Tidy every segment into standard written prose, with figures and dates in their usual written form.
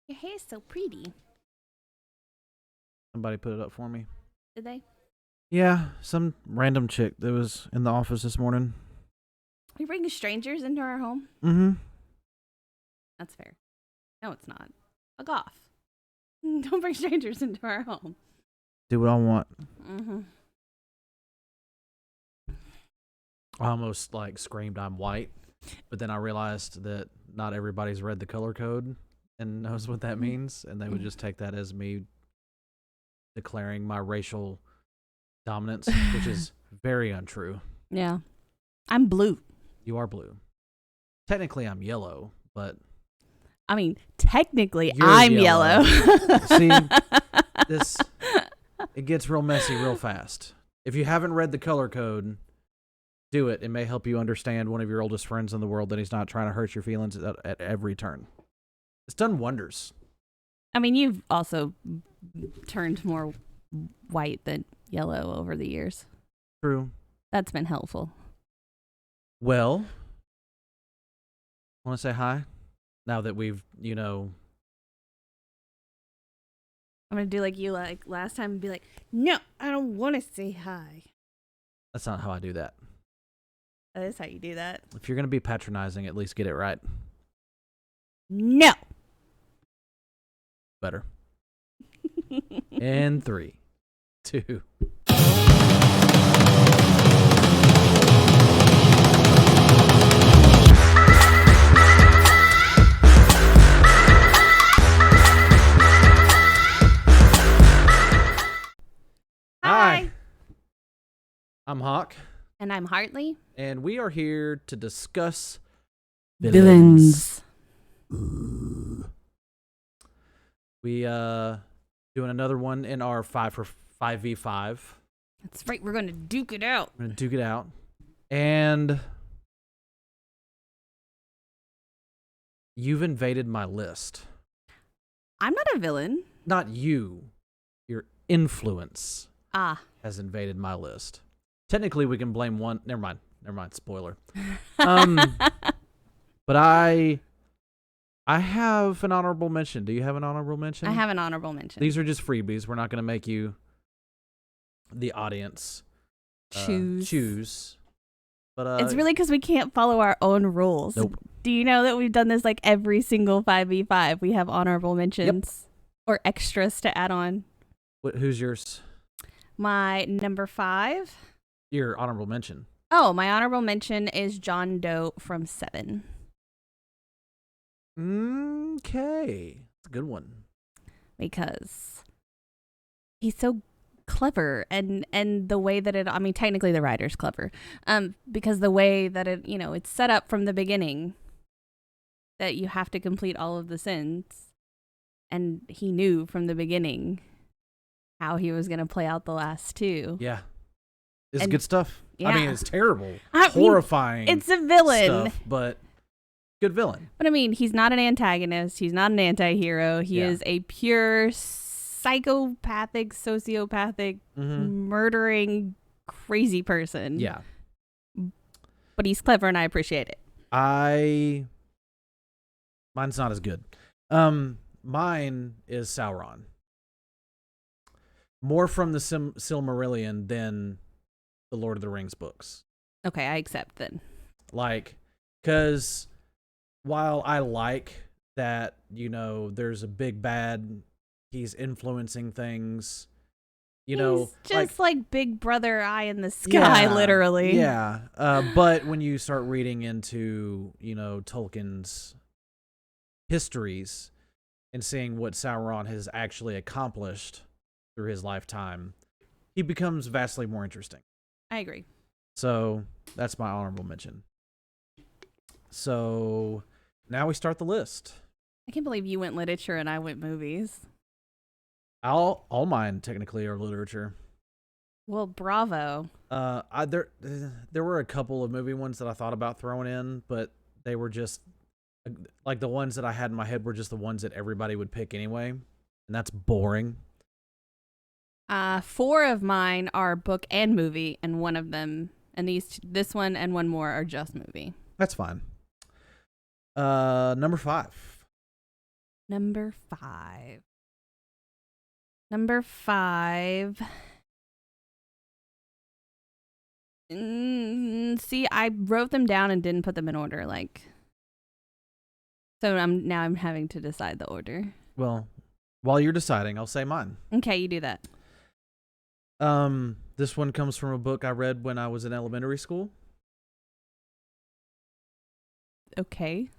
Your hair is so pretty. Somebody put it up for me. Did they? Yeah, some random chick that was in the office this morning. Are you bringing strangers into our home? Mm-hmm. That's fair. No, it's not. Fuck off. Don't bring strangers into our home. Do what I want. Mm-hmm. I almost screamed I'm white, but then I realized that not everybody's read the color code and knows what that means, and they would just take that as me declaring my racial dominance, which is very untrue. Yeah. I'm blue. You are blue. Technically, I'm yellow, but I mean, technically, you're I'm yellow. See, it gets real messy real fast. If you haven't read the color code, do it. It may help you understand one of your oldest friends in the world that he's not trying to hurt your feelings at every turn. It's done wonders. I mean, you've also turned more white than yellow over the years. True. That's been helpful. Well, want to say hi? Now that we've, I'm going to do like you like last time and be like, no, I don't want to say hi. That's not how I do that. That is how you do that. If you're going to be patronizing, at least get it right. No. Better. And 3, 2. Hi. I'm Hawk. And I'm Hartlee. And we are here to discuss Villains. We doing another one in our 5v5. That's right. We're going to duke it out. We're gonna duke it out. And you've invaded my list. I'm not a villain. Not you. Your influence has invaded my list. Technically, we can blame one. Never mind. Spoiler. But I have an honorable mention. Do you have an honorable mention? I have an honorable mention. These are just freebies. We're not going to make you, the audience, choose. But it's really because we can't follow our own rules. Nope. Do you know that we've done this like every single 5v5? We have honorable mentions or extras to add on. Who's yours? My number 5. Your honorable mention. Oh, my honorable mention is John Doe from 7. Okay. It's a good one. Because he's so clever and the way that it, I mean, technically the writer's clever. Because the way that it, it's set up from the beginning that you have to complete all of the sins. And he knew from the beginning how he was going to play out the last 2. Yeah. It's good stuff. Yeah. I mean, it's terrible. Horrifying. It's a villain. Stuff, but good villain. But I mean, he's not an antagonist. He's not an anti-hero. He is a pure psychopathic, sociopathic, murdering, crazy person. Yeah. But he's clever and I appreciate it. Mine's not as good. Mine is Sauron. More from the Silmarillion than the Lord of the Rings books. Okay, I accept then. Because while I like that, there's a big bad, he's influencing things, he's just like Big Brother eye in the sky, literally. Yeah. But when you start reading into, Tolkien's histories and seeing what Sauron has actually accomplished through his lifetime, he becomes vastly more interesting. I agree. So that's my honorable mention. So now we start the list. I can't believe you went literature and I went movies. All mine technically are literature. Well, bravo. There were a couple of movie ones that I thought about throwing in, but they were just like the ones that I had in my head were just the ones that everybody would pick anyway, and that's boring. 4 of mine are book and movie, and one of them, and this one and one more are just movie. That's fine. Number 5. Number 5. Number 5. See, I wrote them down and didn't put them in order. So I'm having to decide the order. Well, while you're deciding, I'll say mine. Okay, you do that. This one comes from a book I read when I was in elementary school. Okay.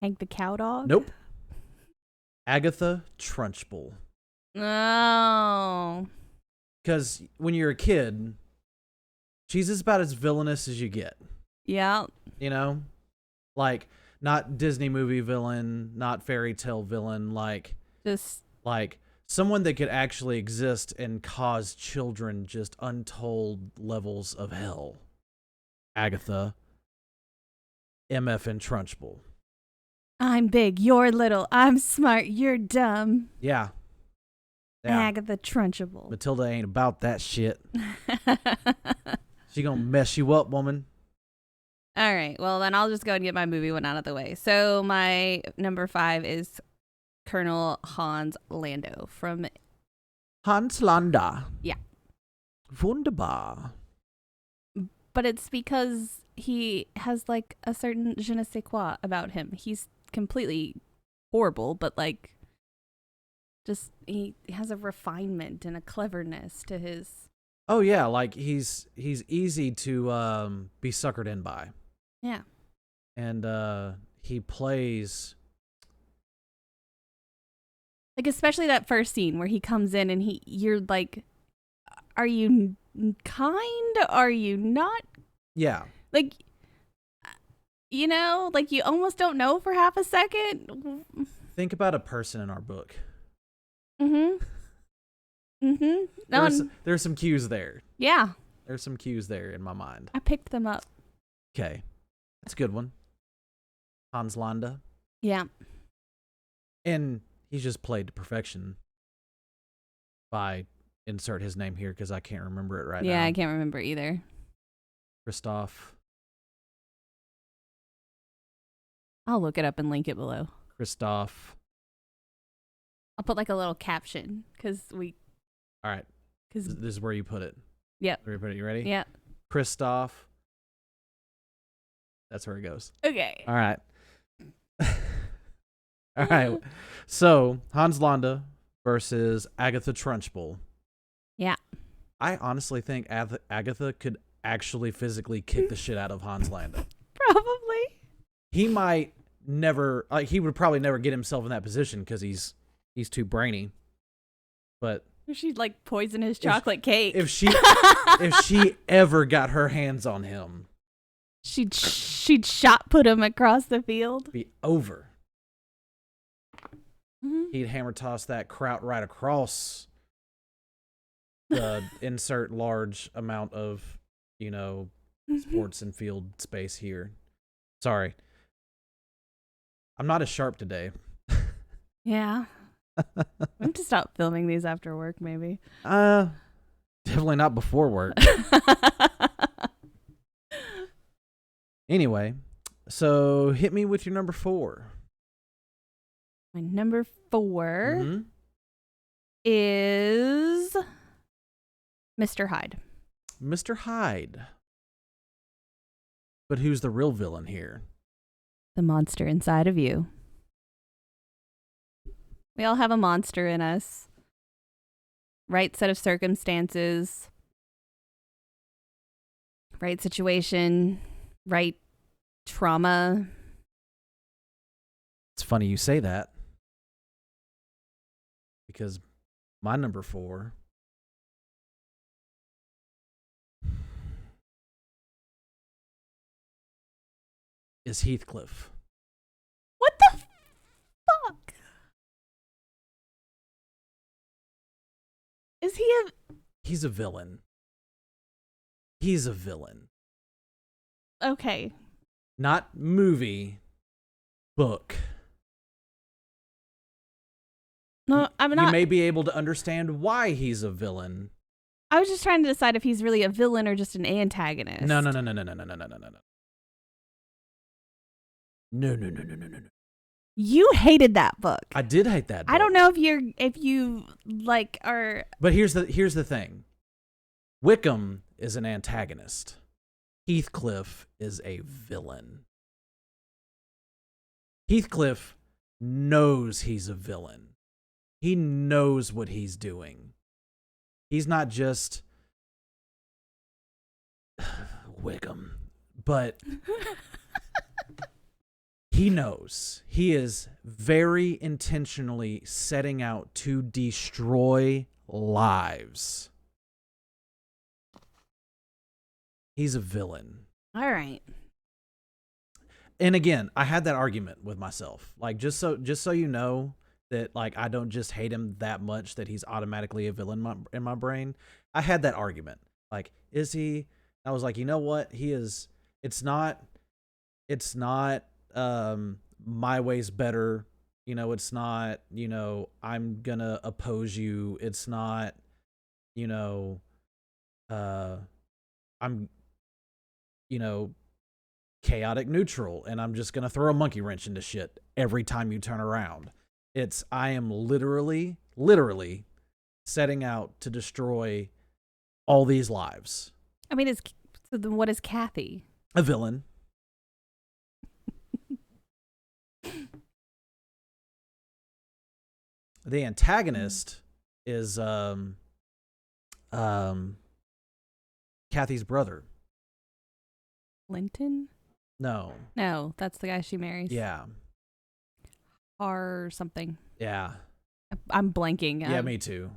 Hank the Cow Dog? Nope. Agatha Trunchbull. Oh. Because when you're a kid, she's about as villainous as you get. Yeah. You know? Like, not Disney movie villain, not fairy tale villain, Just like someone that could actually exist and cause children just untold levels of hell. Agatha MF and Trunchbull. I'm big, you're little. I'm smart, you're dumb. Yeah. Agatha Trunchbull. Matilda ain't about that shit. She gonna mess you up, woman. All right. Well, then I'll just go and get my movie one out of the way. So my number 5 is Colonel Hans Lando from Hans Landa. Yeah. Wunderbar. But it's because he has like a certain je ne sais quoi about him. He's completely horrible, but like just he has a refinement and a cleverness to his. Oh yeah, like he's easy to be suckered in by. Yeah. And he plays Like especially that first scene where he comes in and you're like, are you kind? Are you not? Yeah. Like, you know, like you almost don't know for half a second. Think about a person in our book. Mm-hmm. Mm-hmm. There's some cues there. Yeah. There's some cues there in my mind. I picked them up. Okay. That's a good one. Hans Landa. Yeah. And he's just played to perfection by insert his name here because I can't remember it right now. Yeah, I can't remember either. Christoph. I'll look it up and link it below. Christoph. I'll put like a little caption because All right. This is where you put it. Yep. Where you put it. You ready? Yeah. Christoph. That's where it goes. Okay. All right. All right. So, Hans Landa versus Agatha Trunchbull. Yeah. I honestly think Agatha could actually physically kick the shit out of Hans Landa. Probably. He might never, he would probably never get himself in that position because he's too brainy. But She'd like poison his chocolate cake. if she ever got her hands on him, she'd shot put him across the field. it'd be over. Mm-hmm. He'd hammer toss that kraut right across the insert large amount of, sports and field space here. Sorry. I'm not as sharp today. Yeah. We have to stop filming these after work, maybe. Definitely not before work. Anyway, so hit me with your number 4. My number 4 Mm-hmm. is Mr. Hyde. Mr. Hyde. But who's the real villain here? The monster inside of you. We all have a monster in us. Right set of circumstances. Right situation. Right trauma. It's funny you say that. Because my number 4 is Heathcliff. What the fuck? Is he a... He's a villain. He's a villain. Okay. Not movie, book. No, I'm not... You may be able to understand why he's a villain. I was just trying to decide if he's really a villain or just an antagonist. No. You hated that book. I did hate that book. I don't know if you like are. But here's the thing. Wickham is an antagonist. Heathcliff is a villain. Heathcliff knows he's a villain. He knows what he's doing. He's not just Wickham, but he knows. He is very intentionally setting out to destroy lives. He's a villain. All right. And again, I had that argument with myself. Like, just so you know that, like, I don't just hate him that much that he's automatically a villain in my brain. I had that argument. Like, is he? I was like, you know what? He is. It's not my way's better. You know, it's not, I'm gonna oppose you. It's not, I'm, chaotic neutral, and I'm just gonna throw a monkey wrench into shit every time you turn around. I am literally setting out to destroy all these lives. I mean, so then what is Kathy? A villain. The antagonist is Kathy's brother. Linton? No, that's the guy she marries. Yeah. Or something. Yeah. I'm blanking. Yeah, me too.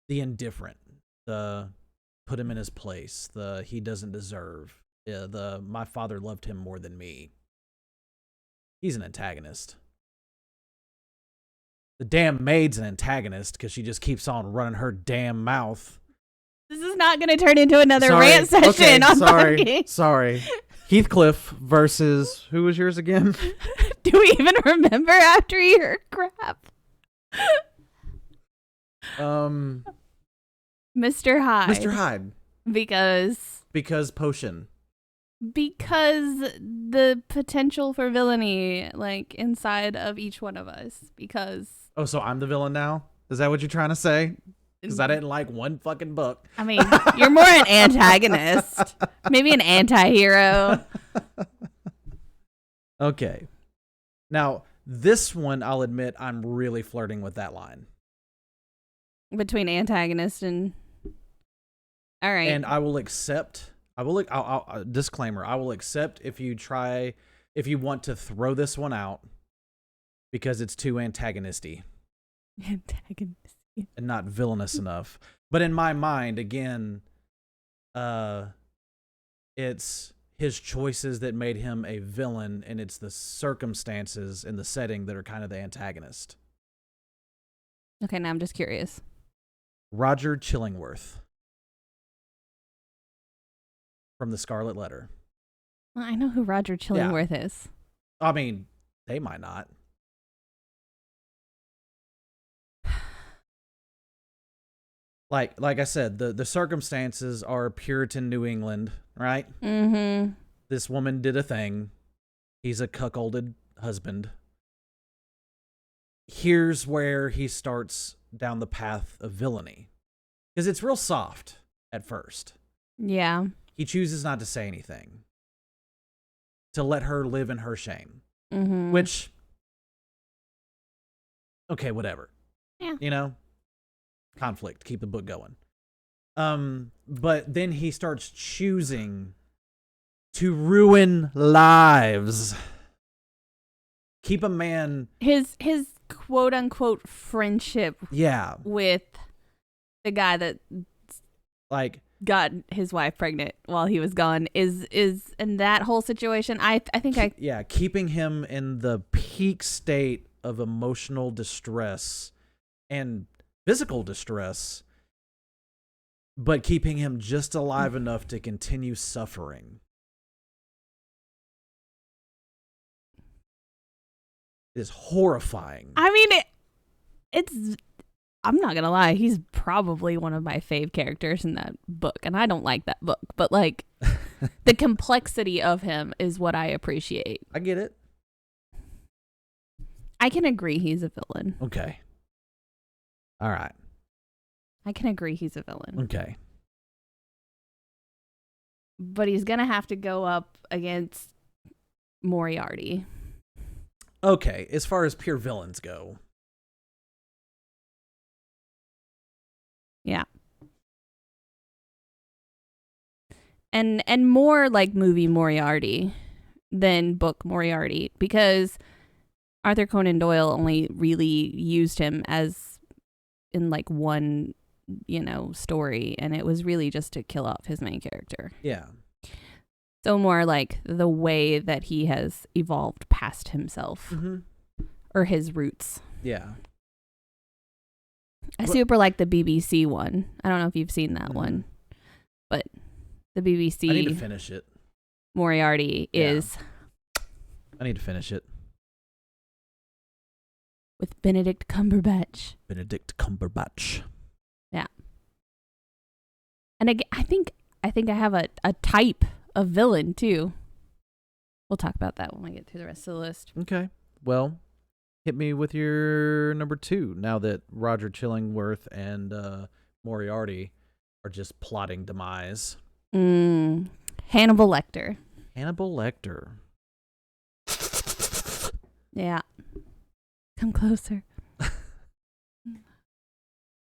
The indifferent. The put him in his place. The he doesn't deserve. The my father loved him more than me. He's an antagonist. The damn maid's an antagonist because she just keeps on running her damn mouth. This is not going to turn into another rant session on marketing. Sorry. Heathcliff versus, who was yours again? Do we even remember after you heard crap? Mr. Hyde. Mr. Hyde. Because potion. Because the potential for villainy, like, inside of each one of us. Because. Oh, so I'm the villain now? Is that what you're trying to say? Because I didn't like one fucking book. I mean, you're more an antagonist. Maybe an anti-hero. Okay. Now, this one, I'll admit, I'm really flirting with that line. Between antagonist and... All right. And I will accept... disclaimer, I will accept if you want to throw this one out because it's too antagonisty. Antagonisty. And not villainous enough. But in my mind, again, it's his choices that made him a villain, and it's the circumstances and the setting that are kind of the antagonist. Okay, now I'm just curious. Roger Chillingworth from The Scarlet Letter. Well, I know who Roger Chillingworth is. I mean, they might not. Like I said, the circumstances are Puritan New England, right? Mm-hmm. This woman did a thing. He's a cuckolded husband. Here's where he starts down the path of villainy. Because it's real soft at first. Yeah. He chooses not to say anything. To let her live in her shame. Mm-hmm. Which, okay, whatever. Yeah. Conflict, keep the book going. But then he starts choosing to ruin lives. Keep a man... His quote-unquote friendship with the guy that got his wife pregnant while he was gone is in that whole situation. I think keeping him in the peak state of emotional distress and physical distress, but keeping him just alive enough to continue suffering. It is horrifying. I mean, it's... I'm not going to lie. He's probably one of my fave characters in that book, and I don't like that book, but, like... The complexity of him is what I appreciate. I get it. I can agree he's a villain. Okay. All right. I can agree he's a villain. Okay. But he's going to have to go up against Moriarty. Okay. As far as pure villains go. Yeah. And more like movie Moriarty than book Moriarty, because Arthur Conan Doyle only really used him as in like one, story, and it was really just to kill off his main character. Yeah. So more like the way that he has evolved past himself or his roots. Yeah. I super like the BBC one. I don't know if you've seen that one, but the BBC. I need to finish it. Moriarty is. I need to finish it. With Benedict Cumberbatch. Yeah. And I think I have a type of villain too. We'll talk about that when we get through the rest of the list. Okay. Well, hit me with your number 2 now that Roger Chillingworth and Moriarty are just plotting demise. Hannibal Lecter. Hannibal Lecter. Yeah. Come closer.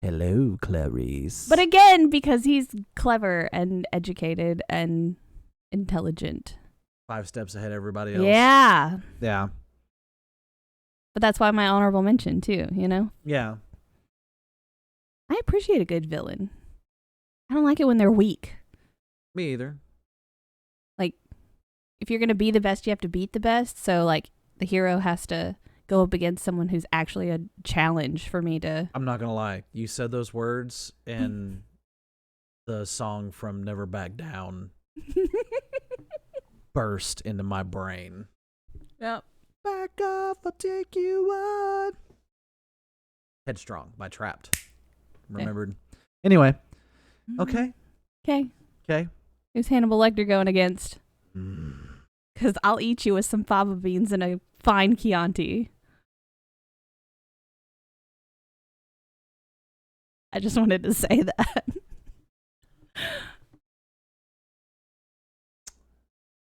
Hello, Clarice. But again, because he's clever and educated and intelligent. 5 steps ahead of everybody else. Yeah. Yeah. But that's why my honorable mention too, Yeah. I appreciate a good villain. I don't like it when they're weak. Me either. Like, if you're going to be the best, you have to beat the best. So, like, the hero has to go up against someone who's actually a challenge for me to... I'm not going to lie. You said those words and the song from Never Back Down burst into my brain. Yep. Back off, I'll take you on. Headstrong by Trapped. Remembered. Anyway. Okay. Okay. Who's Hannibal Lecter going against? Because I'll eat you with some fava beans and a fine Chianti. I just wanted to say that.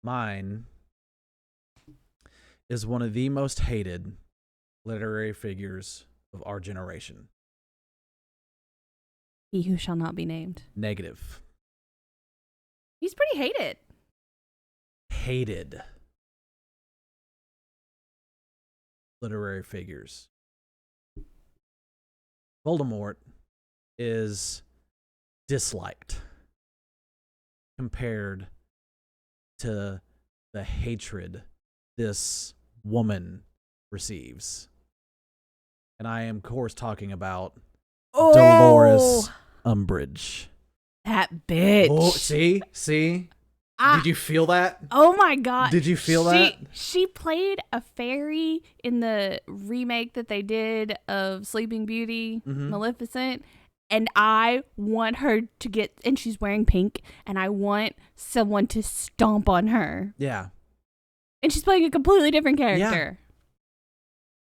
Mine is one of the most hated literary figures of our generation. He who shall not be named. Negative. He's pretty hated. Hated literary figures. Voldemort is disliked compared to the hatred this woman receives. And I am, of course, talking about Dolores Umbridge. That bitch. Oh, see? Did you feel that? Oh my god. Did you feel that? She played a fairy in the remake that they did of Sleeping Beauty, Maleficent. And I want her to get, and she's wearing pink, and I want someone to stomp on her. Yeah. And she's playing a completely different character.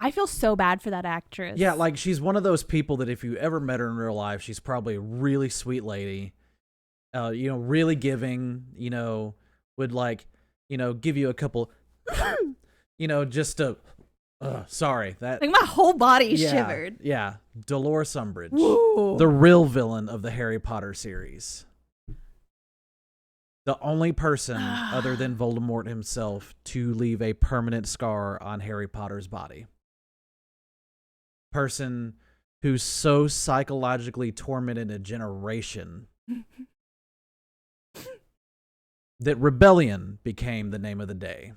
I feel so bad for that actress. Yeah, like she's one of those people that if you ever met her in real life, she's probably a really sweet lady. Really giving, would give you a couple, just to, sorry. That like my whole body shivered. Yeah. Dolores Umbridge. Woo. The real villain of the Harry Potter series. The only person other than Voldemort himself to leave a permanent scar on Harry Potter's body. Person who so psychologically tormented a generation that rebellion became the name of the day.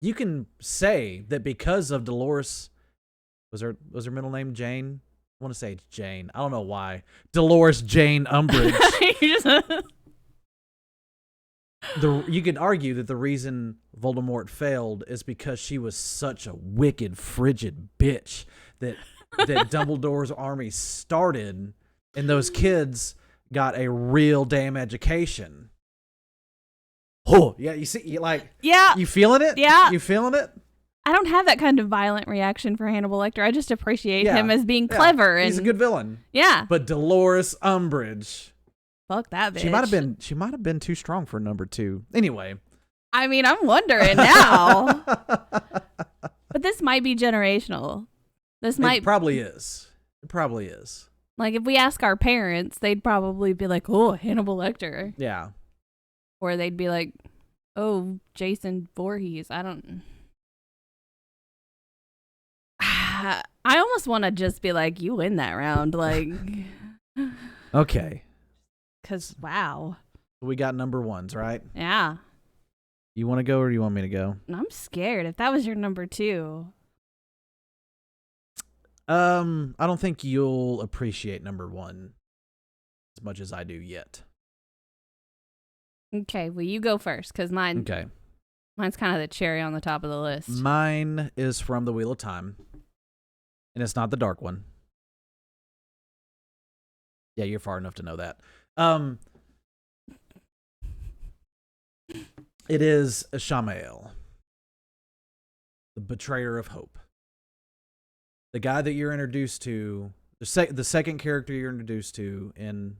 You can say that because of Dolores, was her middle name Jane? I want to say it's Jane. I don't know why. Dolores Jane Umbridge. You could argue that the reason Voldemort failed is because she was such a wicked, frigid bitch that Dumbledore's army started, and those kids got a real damn education. Oh, yeah, you see, Yeah. you feeling it? Yeah. You feeling it? I don't have that kind of violent reaction for Hannibal Lecter. I just appreciate Yeah. him as being clever. He's a And good villain. yeah. But Dolores Umbridge. Fuck that bitch. She might have been too strong for number 2. Anyway. I mean, I'm wondering now. But this might be generational. It probably is. It probably is. Like, if we ask our parents, they'd probably be like, oh, Hannibal Lecter. Yeah. Or they'd be like, oh, Jason Voorhees. I don't... I almost want to just be like, you win that round. Like... Okay. Because, wow. We got number 1s, right? Yeah. You want to go or do you want me to go? I'm scared. If that was your number 2... I don't think you'll appreciate number 1 as much as I do yet. Okay, well, you go first, because mine's kind of the cherry on the top of the list. Mine is from The Wheel of Time, and it's not the dark one. Yeah, you're far enough to know that. It is Shamael, the betrayer of hope. The guy that you're introduced to, the second character you're introduced to in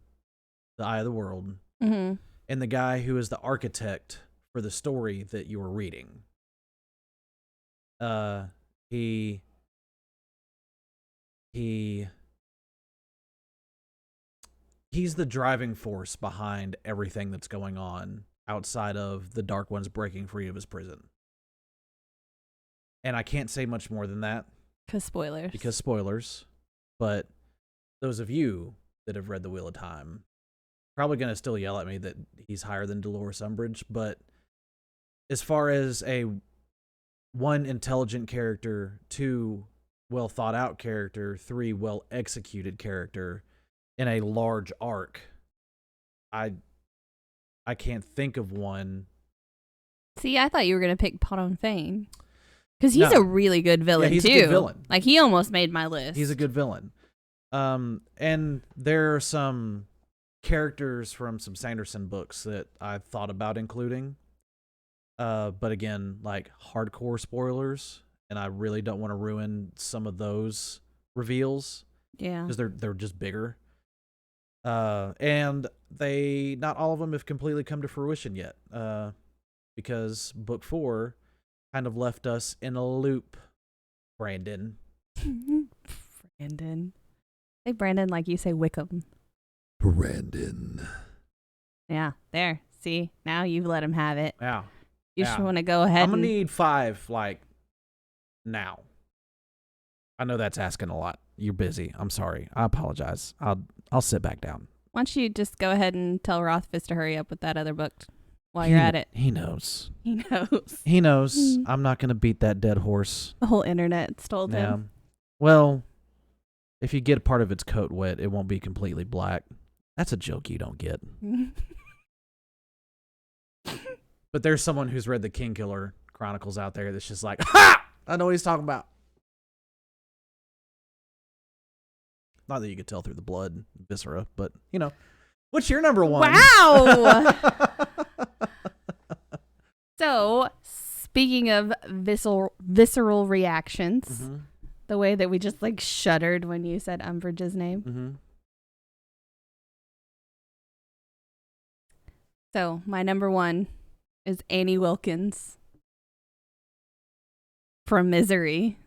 The Eye of the World, Mm-hmm. and the guy who is the architect for the story that you were reading. He's the driving force behind everything that's going on outside of the Dark Ones breaking free of his prison. And I can't say much more than that. Because spoilers. But those of you that have read The Wheel of Time probably going to still yell at me that he's higher than Dolores Umbridge. But as far as a 1, intelligent character, 2, well thought out character, 3, well executed character in a large arc, I can't think of one. See, I thought you were going to pick Podon Fane. Because he's a really good villain, he's too. A good villain. Like, he almost made my list. He's a good villain. And there are some characters from some Sanderson books that I thought about including. But again, like, hardcore spoilers, and I really don't want to ruin some of those reveals. Yeah. Because they're just bigger. And not all of them have completely come to fruition yet. Because book 4 kind of left us in a loop, Brandon. Brandon. Say Brandon like you say Wickham. Brandon. Yeah, there. See, now you've let him have it. Yeah. You just want to go ahead. I'm going to need 5, like, now. I know that's asking a lot. You're busy. I'm sorry. I apologize. I'll sit back down. Why don't you just go ahead and tell Rothfuss to hurry up with that other book while you're at it? He knows. He knows. He knows. I'm not going to beat that dead horse. The whole internet told him. Well, if you get part of its coat wet, it won't be completely black. That's a joke you don't get. But there's someone who's read the Kingkiller Chronicles out there that's just like, ha! I know what he's talking about. Not that you could tell through the blood, viscera, but, you know. What's your number 1? Wow! So, speaking of visceral reactions, the way that we just, like, shuddered when you said Umbridge's name. Mm-hmm. So, my number 1 is Annie Wilkins from Misery.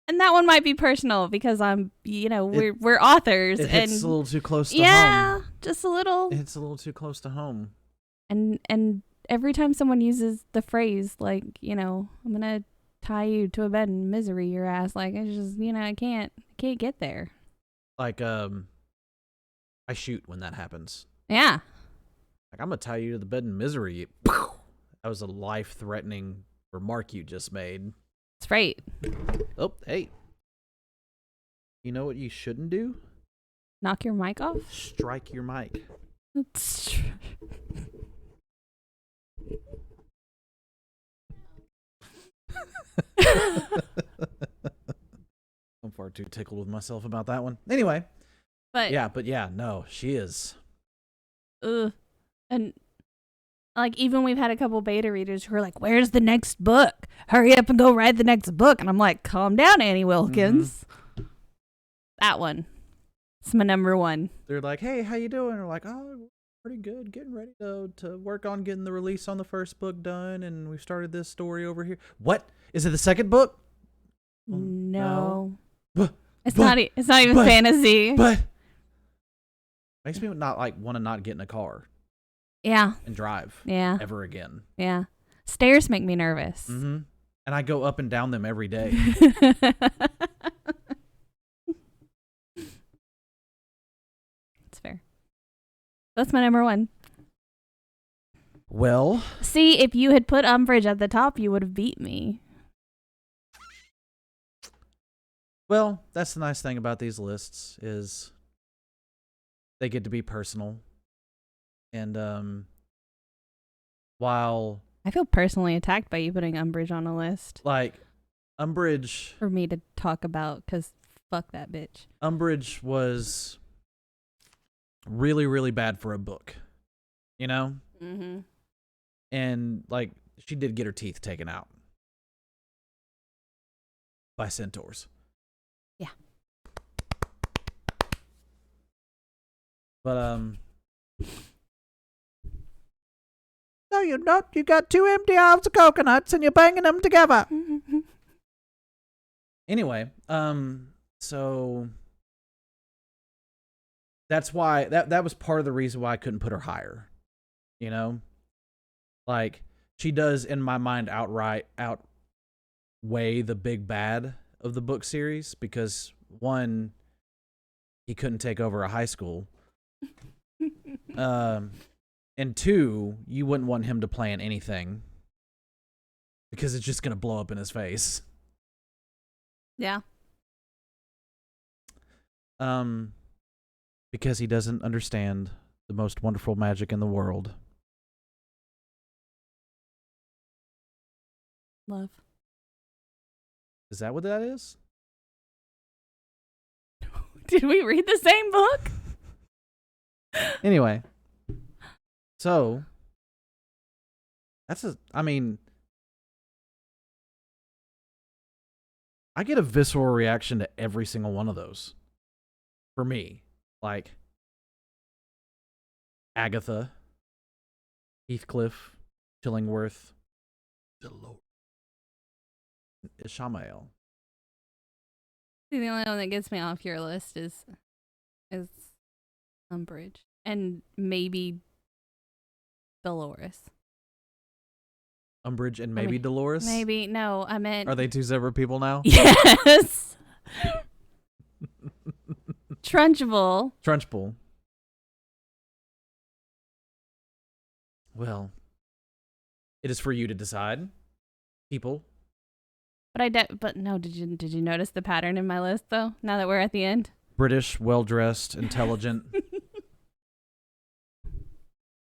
And that one might be personal because we're authors. It hits a little too close to home. Yeah, just a little. It's a little too close to home. And every time someone uses the phrase, like, I'm going to tie you to a bed in misery, your ass, like, it's just, I can't get there. Like, I shoot when that happens. Yeah. Like, I'm going to tie you to the bed in misery. That was a life-threatening remark you just made. That's right. Oh, hey. You know what you shouldn't do? Knock your mic off? Strike your mic. I'm far too tickled with myself about that one. Anyway. But yeah, no, she is. And Like, even we've had a couple beta readers who are like, where's the next book? Hurry up and go write the next book. And I'm like, calm down, Annie Wilkins. Mm-hmm. That one. It's my number one. They're like, hey, how you doing? They're like, oh, pretty good. Getting ready to work on getting the release on the first book done. And we've started this story over here. What? Is it the second book? No. But, it's not even fantasy. But makes me not want to not get in a car. Yeah. And drive. Yeah. Ever again. Yeah. Stairs make me nervous. Mm-hmm. And I go up and down them every day. It's fair. That's my number one. Well. See, if you had put Umbridge at the top, you would have beat me. Well, that's the nice thing about these lists is they get to be personal. And while I feel personally attacked by you putting Umbridge on a list. Like, Umbridge... For me to talk about, because fuck that bitch. Umbridge was really, really bad for a book. You know? Mm-hmm. And, like, she did get her teeth taken out. By centaurs. Yeah. But, no, you're not. You got 2 empty halves of coconuts and you're banging them together. Anyway, so that's why that was part of the reason why I couldn't put her higher. You know? Like, she does, in my mind, outweigh the big bad of the book series because, one, he couldn't take over a high school. And 2, you wouldn't want him to plan anything because it's just going to blow up in his face. Yeah. Because he doesn't understand the most wonderful magic in the world. Love. Is that what that is? Did we read the same book? Anyway. So, I get a visceral reaction to every single one of those. For me. Like, Agatha, Heathcliff, Chillingworth, Ishamael. The only one that gets me off your list is Umbridge. And maybe Dolores. Umbridge and maybe Dolores? Maybe. No, I meant... Are they 2 separate people now? Yes. Trunchbull. Well, it is for you to decide, people. But no, did you notice the pattern in my list, though, now that we're at the end? British, well-dressed, intelligent.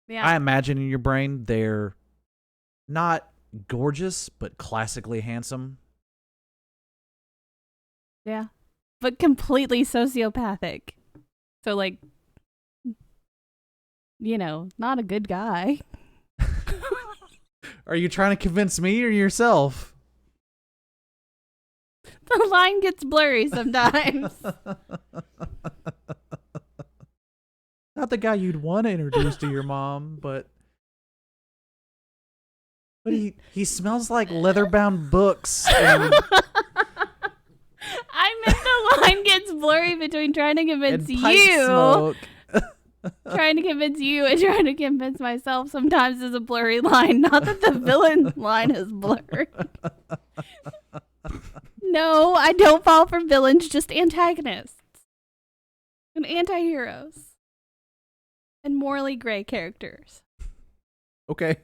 Yeah. I imagine in your brain they're not gorgeous, but classically handsome. Yeah. But completely sociopathic. So, like, you know, not a good guy. Are you trying to convince me or yourself? The line gets blurry sometimes. Not the guy you'd want to introduce to your mom, but he smells like leather-bound books. And I meant the line gets blurry between trying to convince and pipe you, smoke. trying to convince you, and trying to convince myself. Sometimes is a blurry line. Not that the villain line is blurry. No, I don't fall for villains, just antagonists and anti-heroes. And morally gray characters. Okay.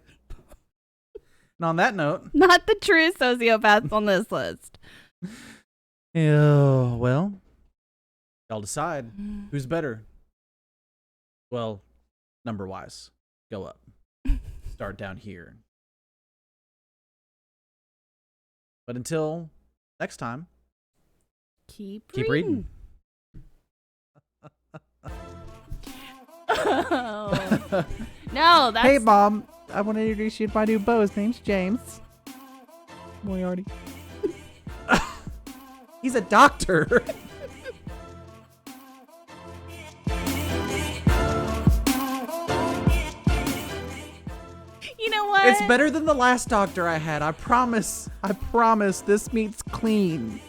And on that note... Not the true sociopaths on this list. Yeah, well, y'all decide who's better. Well, number-wise, go up. Start down here. But until next time, keep reading. Oh. No, that's... Hey, Mom. I want to introduce you to my new beau. His name's James Moriarty. He's a doctor. You know what? It's better than the last doctor I had. I promise. This meat's clean.